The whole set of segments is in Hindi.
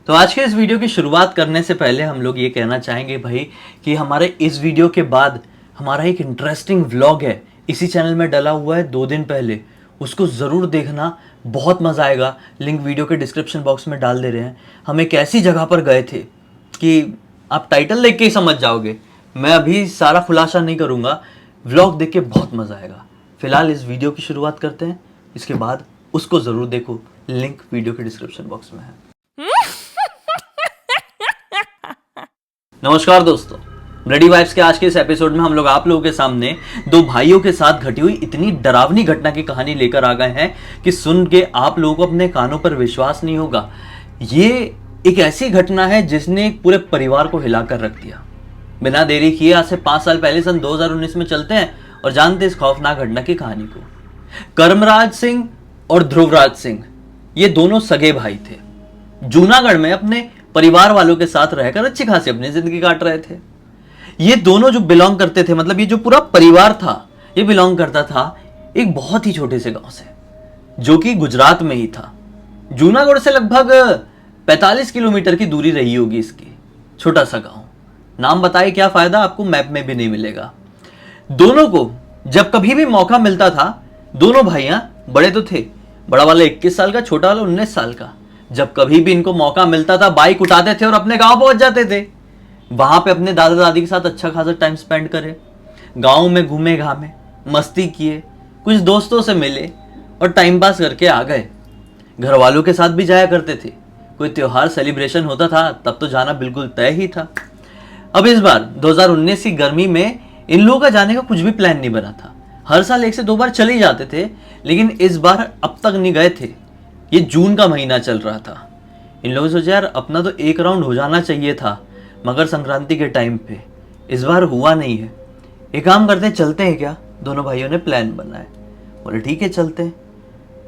तो आज के इस वीडियो की शुरुआत करने से पहले हम लोग ये कहना चाहेंगे भाई कि हमारे इस वीडियो के बाद हमारा एक इंटरेस्टिंग व्लॉग है, इसी चैनल में डला हुआ है 2 दिन पहले, उसको ज़रूर देखना, बहुत मज़ा आएगा। लिंक वीडियो के डिस्क्रिप्शन बॉक्स में डाल दे रहे हैं। हम एक ऐसी जगह पर गए थे कि आप टाइटल देख के ही समझ जाओगे। मैं अभी सारा खुलासा नहीं करूँगा, व्लॉग देख के बहुत मज़ा आएगा। फिलहाल इस वीडियो की शुरुआत करते हैं, इसके बाद उसको ज़रूर देखो, लिंक वीडियो के डिस्क्रिप्शन बॉक्स में है। नमस्कार दोस्तों, ब्लडी वाइब्स के आज के इस एपिसोड में हम लोग आप लोगों के सामने 2 भाइयों के साथ घटी हुई इतनी डरावनी घटना की कहानी लेकर आ गए हैं कि सुन के आप लोगों को अपने कानों पर विश्वास नहीं होगा। ये एक ऐसी घटना है जिसने पूरे परिवार को हिलाकर रख दिया। बिना देरी किए आज से 5 साल पहले सन 2019 में चलते हैं और जानते इस खौफनाक घटना की कहानी को। कर्मराज सिंह और ध्रुवराज सिंह ये दोनों सगे भाई थे। जूनागढ़ में अपने परिवार वालों के साथ रहकर अच्छी खासी अपनी जिंदगी काट रहे थे। ये दोनों जो बिलोंग करते थे, मतलब ये जो पूरा परिवार था, ये बिलोंग करता था एक बहुत ही छोटे से गांव से, जो कि गुजरात में ही था। जूनागढ़ से लगभग 45 किलोमीटर की दूरी रही होगी इसकी। छोटा सा गांव, नाम बताए क्या फायदा, आपको मैप में भी नहीं मिलेगा। दोनों को जब कभी भी मौका मिलता था, दोनों भाइयां बड़े तो थे, बड़ा वाला 21 साल का, छोटा वाला 19 साल का। जब कभी भी इनको मौका मिलता था, बाइक उठाते थे और अपने गांव पहुंच जाते थे। वहां पे अपने दादा दादी के साथ अच्छा खासा टाइम स्पेंड करे, गांव में घूमे घामे, मस्ती किए, कुछ दोस्तों से मिले और टाइम पास करके आ गए। घर वालों के साथ भी जाया करते थे। कोई त्योहार सेलिब्रेशन होता था तब तो जाना बिल्कुल तय ही था। अब इस बार 2019 की गर्मी में इन लोगों का जाने का कुछ भी प्लान नहीं बना था। हर साल 1 से 2 बार चले ही जाते थे, लेकिन इस बार अब तक नहीं गए थे। ये जून का महीना चल रहा था। इन लोगों ने सोचा यार अपना तो एक राउंड हो जाना चाहिए था मकर संक्रांति के टाइम पे, इस बार हुआ नहीं है। एक काम करते हैं, चलते हैं क्या। दोनों भाइयों ने प्लान बनाया, बोले ठीक है चलते हैं।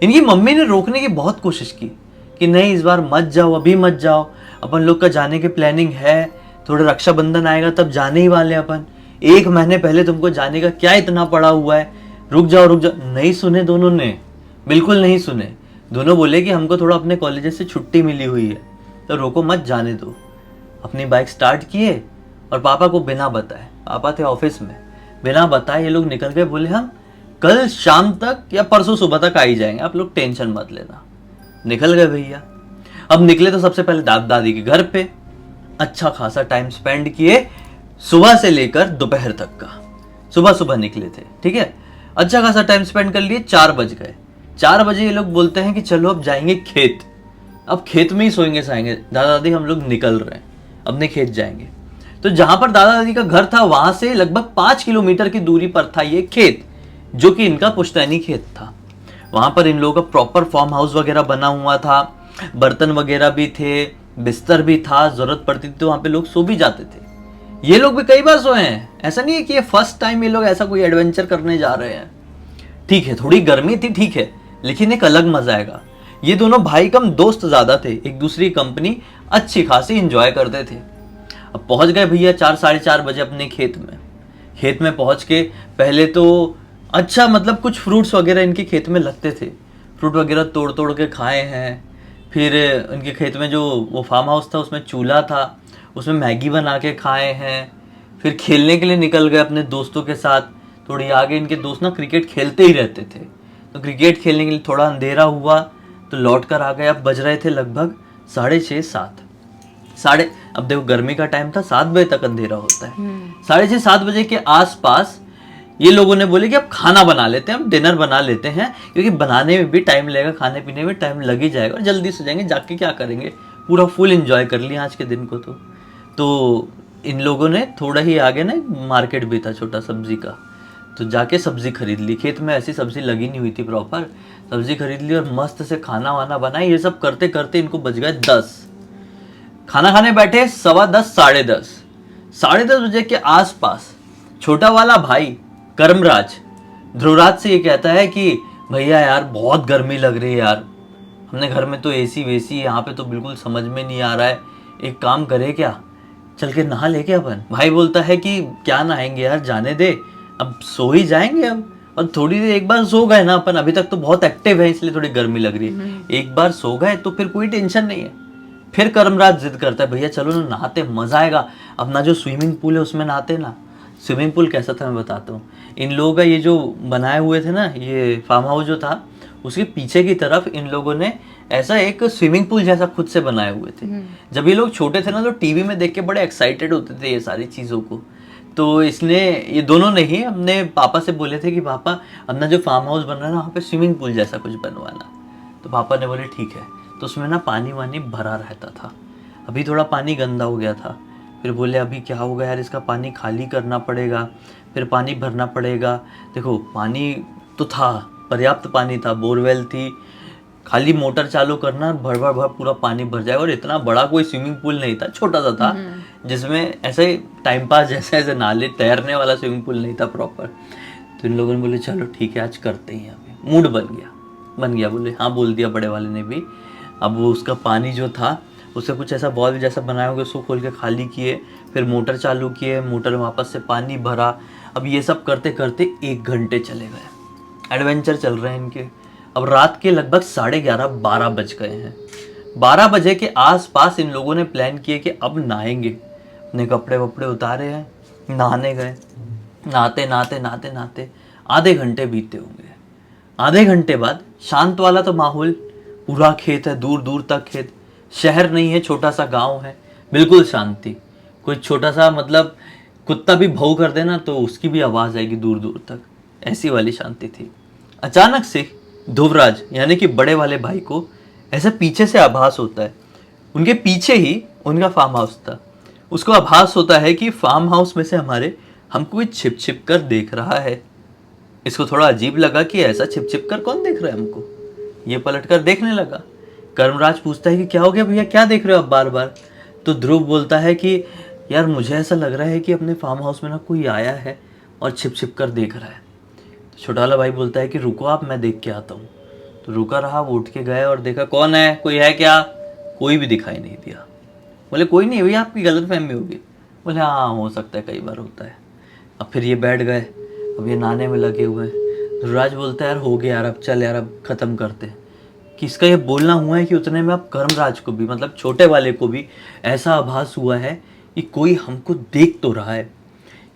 इनकी मम्मी ने रोकने की बहुत कोशिश की कि नहीं इस बार मत जाओ, अभी मत जाओ, अपन लोग का जाने की प्लानिंग है, थोड़ा रक्षाबंधन आएगा तब जाने ही वाले अपन, 1 महीने पहले तुमको जाने का क्या इतना पड़ा हुआ है, रुक जाओ रुक जाओ। नहीं सुने दोनों ने, बिल्कुल नहीं सुने। दोनों बोले कि हमको थोड़ा अपने कॉलेज से छुट्टी मिली हुई है तो रोको मत, जाने दो। अपनी बाइक स्टार्ट किए और पापा को बिना बताए, पापा थे ऑफिस में, बिना बताए ये लोग निकल गए। बोले हम कल शाम तक या परसों सुबह तक आ ही जाएंगे, आप लोग टेंशन मत लेना। निकल गए भैया। अब निकले तो सबसे पहले दादा दादी के घर पे अच्छा खासा टाइम स्पेंड किए, सुबह से लेकर दोपहर तक का। सुबह सुबह निकले थे, ठीक है, अच्छा खासा टाइम स्पेंड कर लिए। 4 बज गए। 4 बजे ये लोग बोलते हैं कि चलो अब जाएंगे खेत, अब खेत में ही सोएंगे साएंगे। दादा दादी हम लोग निकल रहे हैं, अपने खेत जाएंगे। तो जहां पर दादा दादी का घर था वहां से लगभग 5 किलोमीटर की दूरी पर था ये खेत, जो कि इनका पुश्तैनी खेत था। वहां पर इन लोगों का प्रॉपर फार्म हाउस वगैरह बना हुआ था, बर्तन वगैरह भी थे, बिस्तर भी था, जरूरत पड़ती थी तो वहां पे लोग सो भी जाते थे। ये लोग भी कई बार सोए हैं, ऐसा नहीं है कि ये फर्स्ट टाइम ये लोग ऐसा कोई एडवेंचर करने जा रहे हैं। ठीक है, थोड़ी गर्मी थी, ठीक है, लेकिन एक अलग मजा आएगा। ये दोनों भाई कम दोस्त ज्यादा थे, एक दूसरी कंपनी अच्छी खासी एंजॉय करते थे। अब पहुंच गए भैया 4 साढ़े 4 बजे अपने खेत में। खेत में पहुंच के पहले तो अच्छा, मतलब कुछ फ्रूट्स वगैरह इनके खेत में लगते थे, फ्रूट वगैरह तोड़ तोड़ के खाए हैं। फिर इनके खेत में जो वो फार्म हाउस था उसमें चूल्हा था, उसमें मैगी बना के खाए हैं। फिर खेलने के लिए निकल गए अपने दोस्तों के साथ। थोड़ी आगे इनके दोस्त ना क्रिकेट खेलते ही रहते थे, तो क्रिकेट खेलने के लिए थोड़ा अंधेरा हुआ तो लौट कर आ गए। अब बज रहे थे लगभग 6:30 7। अब देखो गर्मी का टाइम था, 7 बजे तक अंधेरा होता है। 6:30 7 बजे के आसपास ये लोगों ने बोले कि अब खाना बना लेते हैं, अब डिनर बना लेते हैं, क्योंकि बनाने में भी टाइम लगेगा, खाने पीने में टाइम लग ही जाएगा और जल्दी सो जाएंगे, जाके क्या करेंगे, पूरा फुल एंजॉय कर लिया आज के दिन को। तो इन लोगों ने थोड़ा ही आगे ना मार्केट भी था छोटा सब्जी का, तो जाके सब्जी खरीद ली। खेत में ऐसी सब्जी लगी नहीं हुई थी प्रॉपर, सब्जी खरीद ली और मस्त से खाना वाना बनाई। ये सब करते करते इनको बज गए 10। खाना खाने बैठे 10:15 10:30। 10:30 बजे के आसपास छोटा वाला भाई कर्मराज ध्रुवराज से ये कहता है कि भैया यार बहुत गर्मी लग रही है यार, हमने घर में तो एसी वेसी, यहाँ पे तो बिल्कुल समझ में नहीं आ रहा है, एक काम करे क्या, चल के नहा ले क्या अपन। भाई बोलता है कि क्या नहाएंगे यार, जाने दे, अब सो ही जाएंगे अब, और थोड़ी देर एक बार सो गए ना अपन, अभी तक तो बहुत एक्टिव है इसलिए थोड़ी गर्मी लग रही है, एक बार सो गए तो फिर कोई टेंशन नहीं है, फिर कर्मराज जिद करता है, भैया चलो ना नहाते, मजा आएगा, अपना जो स्विमिंग पूल है उसमें नहाते ना। स्विमिंग पूल कैसा था मैं बताता हूँ। इन लोगों का ये जो बनाए हुए थे ना, ये फार्म हाउस जो था, उसके पीछे की तरफ इन लोगों ने ऐसा एक स्विमिंग पूल जैसा खुद से बनाए हुए थे। जब ये लोग छोटे थे ना तो टीवी में देख के बड़े एक्साइटेड होते थे ये सारी चीज़ों को। तो इसने, ये दोनों ने ही अपने पापा से बोले थे कि पापा अपना जो फार्म हाउस बन रहा है ना वहाँ पे स्विमिंग पूल जैसा कुछ बनवाना। तो पापा ने बोले ठीक है। तो उसमें ना पानी वानी भरा रहता था। अभी थोड़ा पानी गंदा हो गया था। फिर बोले अभी क्या होगा यार, इसका पानी खाली करना पड़ेगा, फिर पानी भरना पड़ेगा। देखो पानी तो था, पर्याप्त पानी था, बोरवेल थी, खाली मोटर चालू करना, भर भर भर पूरा पानी भर जाएगा। और इतना बड़ा कोई स्विमिंग पूल नहीं था, छोटा सा था, जिसमें ऐसे टाइम पास जैसे ऐसे नाले तैरने वाला स्विमिंग पूल नहीं था प्रॉपर। तो इन लोगों ने बोले चलो ठीक है आज करते हैं। अभी मूड बन गया, बोले हाँ बोल दिया बड़े वाले ने भी। अब वो उसका पानी जो था उससे कुछ ऐसा बॉल जैसा बनाया होगा, उसको खोल के खाली किए, फिर मोटर चालू किए, मोटर में वापस से पानी भरा। अब ये सब करते करते 1 घंटे चले गए, एडवेंचर चल रहे हैं इनके। अब रात के लगभग 11:30-12 बज गए हैं। 12 बजे के आसपास इन लोगों ने प्लान किए कि अब नहाएंगे। अपने कपड़े वपड़े उतारे हैं, नहाने गए। नहाते नहाते नहाते नहाते आधे घंटे बीते होंगे। आधे घंटे बाद शांत वाला तो माहौल, पूरा खेत है, दूर दूर तक खेत, शहर नहीं है, छोटा सा गांव है, बिल्कुल शांति। कोई छोटा सा मतलब कुत्ता भी भौं कर देना तो उसकी भी आवाज़ आएगी दूर दूर तक, ऐसी वाली शांति थी। अचानक से ध्रुवराज यानी कि बड़े वाले भाई को ऐसे पीछे से आभास होता है, उनके पीछे ही उनका फार्म हाउस था। उसको आभास होता है कि फार्म हाउस में से हमको कोई छिप छिप कर देख रहा है। इसको थोड़ा अजीब लगा कि ऐसा छिप छिप कर कौन देख रहा है हमको। ये पलट कर देखने लगा। कर्मराज पूछता है कि क्या हो गया भैया, क्या देख रहे हो आप बार बार। तो ध्रुव बोलता है कि यार मुझे ऐसा लग रहा है कि अपने फार्म हाउस में ना कोई आया है और छिप छिप कर देख रहा है। तो छोटा वाला भाई बोलता है कि रुको आप, मैं देख के आता हूँ। तो रुका रहा, वो उठ के गए और देखा कौन है, कोई है क्या। कोई भी दिखाई नहीं दिया। बोले कोई नहीं भैया, आपकी गलतफहमी होगी। बोले हाँ हो सकता है, कई बार होता है। अब फिर ये बैठ गए, अब ये नहाने में लगे हुए हैं। ध्रुवराज बोलता है यार हो गया यार, अब चल यार अब ख़त्म करते हैं। कि इसका ये बोलना हुआ है कि उतने में अब कर्मराज को भी, मतलब छोटे वाले को भी ऐसा आभास हुआ है कि कोई हमको देख तो रहा है।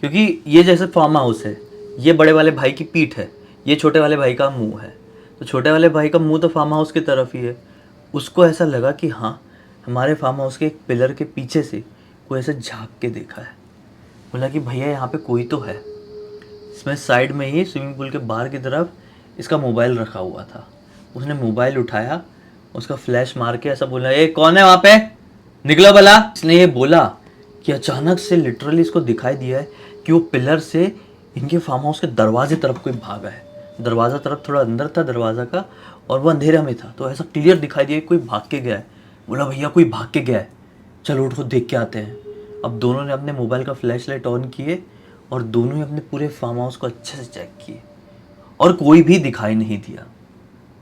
क्योंकि ये जैसे फार्म हाउस है, ये बड़े वाले भाई की पीठ है, ये छोटे वाले भाई का मुंह है। तो छोटे वाले भाई का मुंह तो फार्म हाउस की तरफ ही है। उसको ऐसा लगा कि हाँ हमारे फार्म हाउस के एक पिलर के पीछे से कोई ऐसे झाँक के देखा है। बोला कि भैया यहाँ पे कोई तो है। इसमें साइड में ही स्विमिंग पूल के बाहर की तरफ इसका मोबाइल रखा हुआ था। उसने मोबाइल उठाया, उसका फ्लैश मार के ऐसा बोला, ए कौन है वहाँ पे, निकलो भला। इसने ये बोला कि अचानक से लिटरली इसको दिखाई दिया है कि वो पिलर से इनके फार्म हाउस के दरवाजे तरफ कोई भागा है। दरवाज़ा तरफ थोड़ा अंदर था दरवाज़ा का, और वो अंधेरा में था, तो ऐसा क्लियर दिखाई दिया कोई भाग के गया है। बोला भैया कोई भाग के गया है, चलो उठ को देख के आते हैं। अब दोनों ने अपने मोबाइल का फ्लैश लाइट ऑन किए और दोनों ही अपने पूरे फार्म हाउस को अच्छे से चेक किए और कोई भी दिखाई नहीं दिया।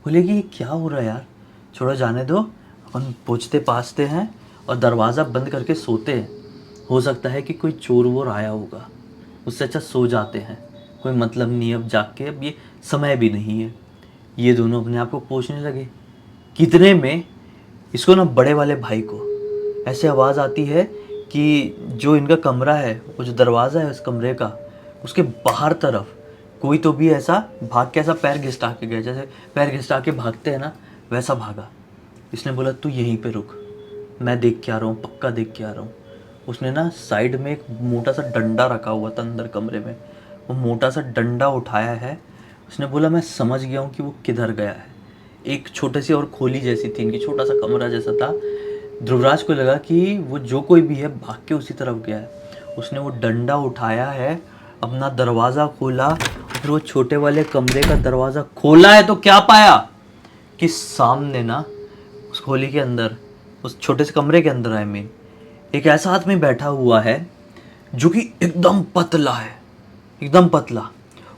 बोले कि ये क्या हो रहा है यार, छोड़ो जाने दो, अपन पहुँचते पासते हैं और दरवाज़ा बंद करके सोते हैं। हो सकता है कि कोई चोर वोर आया होगा, उससे अच्छा सो जाते हैं, कोई मतलब नहीं अब जाग के, अब ये समय भी नहीं है। ये दोनों अपने आप को पूछने लगे। कितने में इसको ना बड़े वाले भाई को ऐसे आवाज़ आती है कि जो इनका कमरा है, वो जो दरवाज़ा है उस कमरे का, उसके बाहर तरफ कोई तो भी ऐसा भाग के ऐसा पैर घिसटा के गया, जैसे पैर घिसटा के भागते हैं ना, वैसा भागा। इसने बोला तू यहीं पे रुक, मैं देख के आ रहा हूँ, पक्का देख के आ रहा हूँ। उसने ना साइड में एक मोटा सा डंडा रखा हुआ था अंदर कमरे में, वो मोटा सा डंडा उठाया है। उसने बोला मैं समझ गया हूँ कि वो किधर गया है। एक छोटी सी और खोली जैसी थी इनकी, छोटा सा कमरा जैसा था। ध्रुवराज को लगा कि वो जो कोई भी है भाग के उसी तरफ गया है। उसने वो डंडा उठाया है, अपना दरवाज़ा खोला, फिर वो छोटे वाले कमरे का दरवाज़ा खोला है तो क्या पाया कि सामने ना उस खोली के अंदर, उस छोटे से कमरे के अंदर एक ऐसा आदमी बैठा हुआ है जो कि एकदम पतला है, एकदम पतला।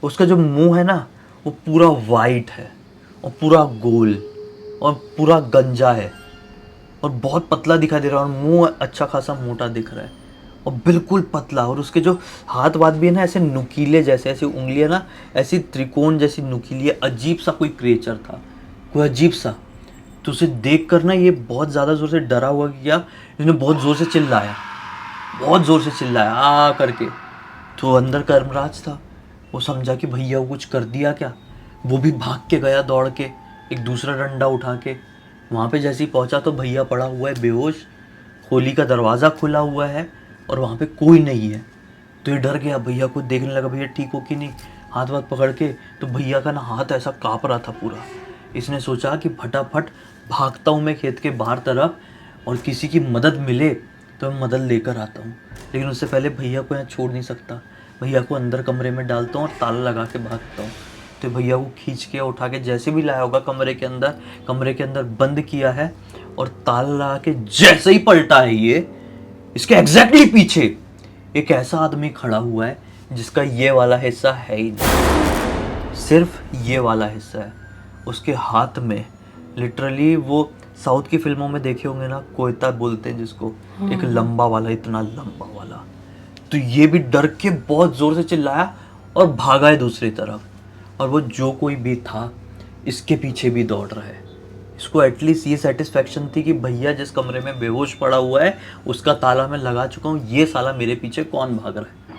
उसका जो मुंह है ना वो पूरा वाइट है और पूरा गोल और पूरा गंजा है और बहुत पतला दिखाई दे रहा है, और मुंह अच्छा खासा मोटा दिख रहा है और बिल्कुल पतला। और उसके जो हाथ वाथ भी है ना ऐसे नुकीले जैसे, ऐसी उंगलियां ना ऐसी त्रिकोण जैसी नुकीली है। अजीब सा कोई क्रिएचर था, कोई अजीब सा। तो उसे देख कर ना ये बहुत ज़्यादा ज़ोर से डरा हुआ गया, इसने बहुत ज़ोर से चिल्लाया, बहुत ज़ोर से चिल्लाया आ करके। तो अंदर कर्मराज था, वो समझा कि भैया को कुछ कर दिया क्या। वो भी भाग के गया दौड़ के, एक दूसरा डंडा उठा के। वहाँ पे जैसे ही पहुँचा तो भैया पड़ा हुआ है बेहोश, खोली का दरवाज़ा खुला हुआ है और वहाँ पे कोई नहीं है। तो ये डर गया, भैया को देखने लगा भैया ठीक हो कि नहीं, हाथ वाथ पकड़ के। तो भैया का ना हाथ ऐसा काँप रहा था पूरा। इसने सोचा कि फटाफट भागता हूँ मैं खेत के बाहर तरफ, और किसी की मदद मिले तो मैं मदद लेकर आता हूँ। लेकिन उससे पहले भैया को यहाँ छोड़ नहीं सकता, भैया को अंदर कमरे में डालता हूँ और ताला लगा के भागता हूँ। तो भैया को खींच के उठा के जैसे भी लाया होगा कमरे के अंदर बंद किया है, और ताला लगा के जैसे ही पलटा है ये, इसके एग्जैक्टली पीछे एक ऐसा आदमी खड़ा हुआ है जिसका ये वाला हिस्सा है ही नहीं, सिर्फ ये वाला हिस्सा है। उसके हाथ में लिटरली, वो साउथ की फिल्मों में देखे होंगे ना, कोयता बोलते हैं जिसको, एक लंबा वाला, इतना लंबा वाला। तो ये भी डर के बहुत जोर से चिल्लाया और भागा है दूसरी तरफ। और वो जो कोई भी था इसके पीछे भी दौड़ रहा है। इसको एटलीस्ट ये सेटिस्फेक्शन थी कि भैया जिस कमरे में बेहोश पड़ा हुआ है उसका ताला मैं लगा चुका हूँ, ये साला मेरे पीछे कौन भाग रहा है।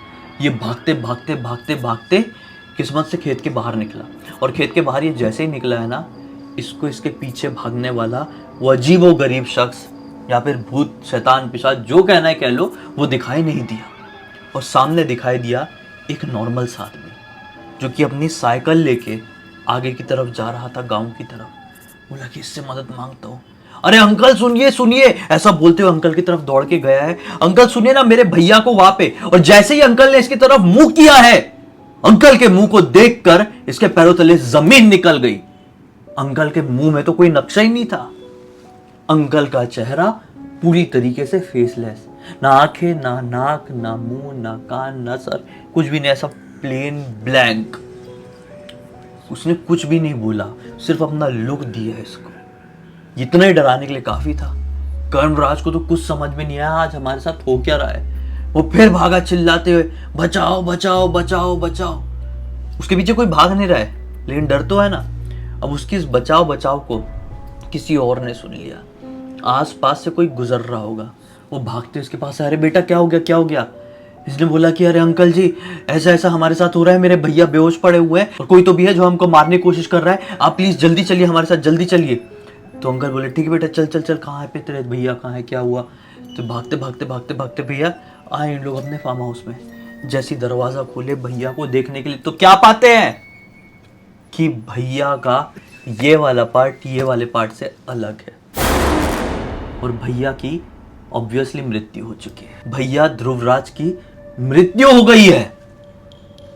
ये भागते भागते भागते भागते किस्मत से खेत के बाहर निकला, और खेत के बाहर ये जैसे ही निकला है ना, इसको इसके पीछे भागने वाला वो अजीब व गरीब शख्स, या फिर भूत शैतान पिशाच जो कहना है कह लो, वो दिखाई नहीं दिया। और सामने दिखाई दिया एक नॉर्मल सा आदमी जो कि अपनी साइकिल लेके आगे की तरफ जा रहा था, गांव की तरफ। बोला कि इससे मदद मांगता हूँ। अरे अंकल सुनिए सुनिए, ऐसा बोलते हुए अंकल की तरफ दौड़ के गया है। अंकल सुनिए ना, मेरे भैया को वहां पे। और जैसे ही अंकल ने इसकी तरफ मुंह किया है, अंकल के मुंह को देखकर इसके पैरों तले जमीन निकल गई। अंकल के मुंह में तो कोई नक्शा ही नहीं था। अंकल का चेहरा पूरी तरीके से फेसलेस, ना आंखें, ना नाक, ना मुंह, ना कान, ना सर, कुछ भी नहीं, ऐसा प्लेन ब्लैंक। उसने कुछ भी नहीं बोला, सिर्फ अपना लुक दिया इसको। इतना ही डराने के लिए काफी था। कर्मराज को तो कुछ समझ में नहीं आया आज हमारे साथ हो क्या रहा है। वो फिर भागा चिल्लाते हुए, बचाओ बचाओ बचाओ बचाओ। उसके पीछे कोई भाग नहीं रहा है, लेकिन डर तो है ना। अब उसकी इस बचाओ बचाओ को किसी और ने सुन लिया। आस पास से कोई गुजर रहा होगा, वो भागते उसके पास, अरे बेटा क्या हो गया क्या हो गया। इसने बोला कि अरे अंकल जी, ऐसा ऐसा हमारे साथ हो रहा है, मेरे भैया बेहोश पड़े हुए हैं और कोई तो भी है जो हमको मारने की कोशिश कर रहा है, आप प्लीज जल्दी चलिए हमारे साथ, जल्दी चलिए। तो अंकल बोले ठीक है बेटा, चल चल चल, कहाँ है पे तेरे भैया, कहाँ है, क्या हुआ। तो भागते भागते भागते भागते भैया आए इन लोग अपने फार्म हाउस में। जैसी दरवाजा खोले भैया को देखने के लिए, तो क्या पाते हैं कि भैया का ये वाला पार्ट ये वाले पार्ट से अलग है, और भैया की ऑब्वियसली मृत्यु हो चुकी है। भैया ध्रुवराज की मृत्यु हो गई है।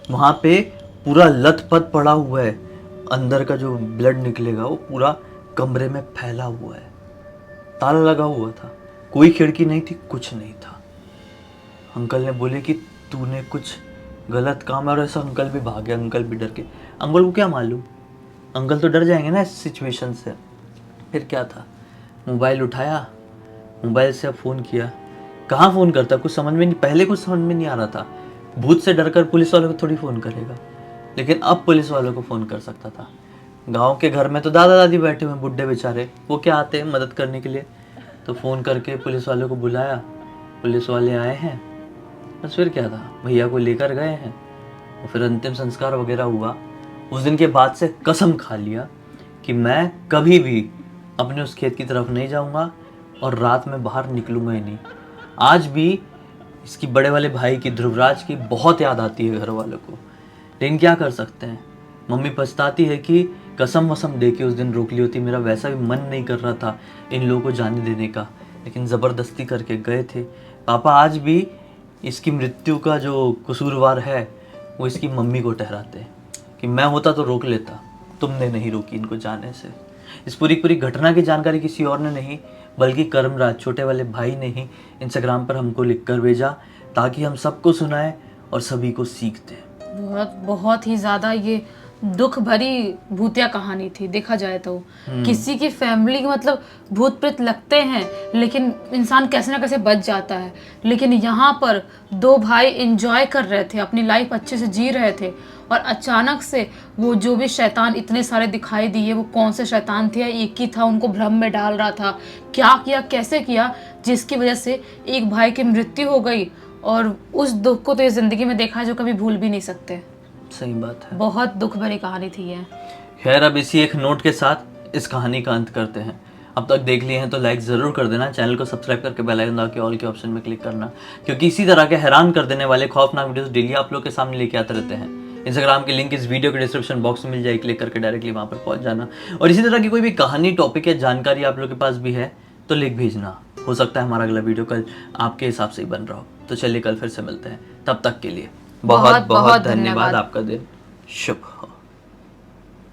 वहां पे पूरा लथपथ पड़ा हुआ है, अंदर का जो ब्लड निकलेगा वो पूरा कमरे में फैला हुआ है। ताला लगा हुआ था, कोई खिड़की नहीं थी, कुछ नहीं था। अंकल ने बोले कि तूने कुछ गलत काम, और ऐसा अंकल भी भागे, अंकल भी डर के। अंकल को क्या मालूम, अंकल तो डर जाएंगे ना इस सिचुएशन से। फिर क्या था, मोबाइल उठाया, मोबाइल से फ़ोन किया। कहाँ फ़ोन करता, कुछ समझ में नहीं, पहले कुछ समझ में नहीं आ रहा था। भूत से डरकर पुलिस वालों को थोड़ी फ़ोन करेगा, लेकिन अब पुलिस वालों को फ़ोन कर सकता था। गांव के घर में तो दादा दादी बैठे हुए बुढ़े बेचारे, वो क्या आते हैं मदद करने के लिए। तो फ़ोन करके पुलिस वालों को बुलाया, पुलिस वाले आए हैं, बस फिर क्या था, भैया को लेकर गए हैं और फिर अंतिम संस्कार वगैरह हुआ। उस दिन के बाद से कसम खा लिया कि मैं कभी भी अपने उस खेत की तरफ नहीं जाऊंगा और रात में बाहर निकलूंगा ही नहीं। आज भी इसकी बड़े वाले भाई की, ध्रुवराज की, बहुत याद आती है घर वालों को, लेकिन क्या कर सकते हैं। मम्मी पछताती है कि कसम वसम दे के उस दिन रोक ली होती, मेरा वैसा भी मन नहीं कर रहा था इन लोगों को जाने देने का, लेकिन ज़बरदस्ती करके गए थे। पापा आज भी इसकी मृत्यु का जो कसूरवार है वो इसकी मम्मी को ठहराते हैं कि मैं होता तो रोक लेता, तुमने नहीं रोकी इनको जाने से। इस पूरी घटना की जानकारी किसी और ने नहीं, बल्कि कर्मराज छोटे वाले भाई ने ही इंस्टाग्राम पर हमको लिखकर भेजा, ताकि हम सबको सुनाएं और सभी को सीख दें। बहुत ही ज़्यादा ये दुख भरी भूतिया कहानी थी। देखा जाए तो किसी की फैमिली के मतलब भूत प्रेत लगते हैं, लेकिन इंसान कैसे ना कैसे बच जाता है। लेकिन यहाँ पर दो भाई एंजॉय कर रहे थे, अपनी लाइफ अच्छे से जी रहे थे, और अचानक से वो जो भी शैतान इतने सारे दिखाई दिए, वो कौन से शैतान थे या एक ही था, उनको भ्रम में डाल रहा था, क्या किया कैसे किया, जिसकी वजह से एक भाई की मृत्यु हो गई। और उस दुख को तो ये जिंदगी में देखा है जो कभी भूल भी नहीं सकते। सही बात है। बहुत दुख भरी कहानी थी ये। खैर, अब इसी एक नोट के साथ इस कहानी का अंत करते हैं। अब तक देख लिए हैं तो लाइक ज़रूर कर देना, चैनल को सब्सक्राइब करके बेल आइकन दबा के ऑल के ऑप्शन में क्लिक करना, क्योंकि इसी तरह के हैरान कर देने वाले खौफनाक वीडियोस डेली आप लोग के सामने लेके आते रहते हैं। इंस्टाग्राम की लिंक इस वीडियो के डिस्क्रिप्शन बॉक्स में मिल जाएगी, क्लिक करके डायरेक्टली वहाँ पर पहुँच जाना। और इसी तरह की कोई भी कहानी, टॉपिक या जानकारी आप लोग के पास भी है तो लिख भेजना। हो सकता है हमारा अगला वीडियो कल आपके हिसाब से ही बन रहा हो। तो चलिए कल फिर से मिलते हैं, तब तक के लिए बहुत बहुत धन्यवाद। आपका दिन शुभ हो।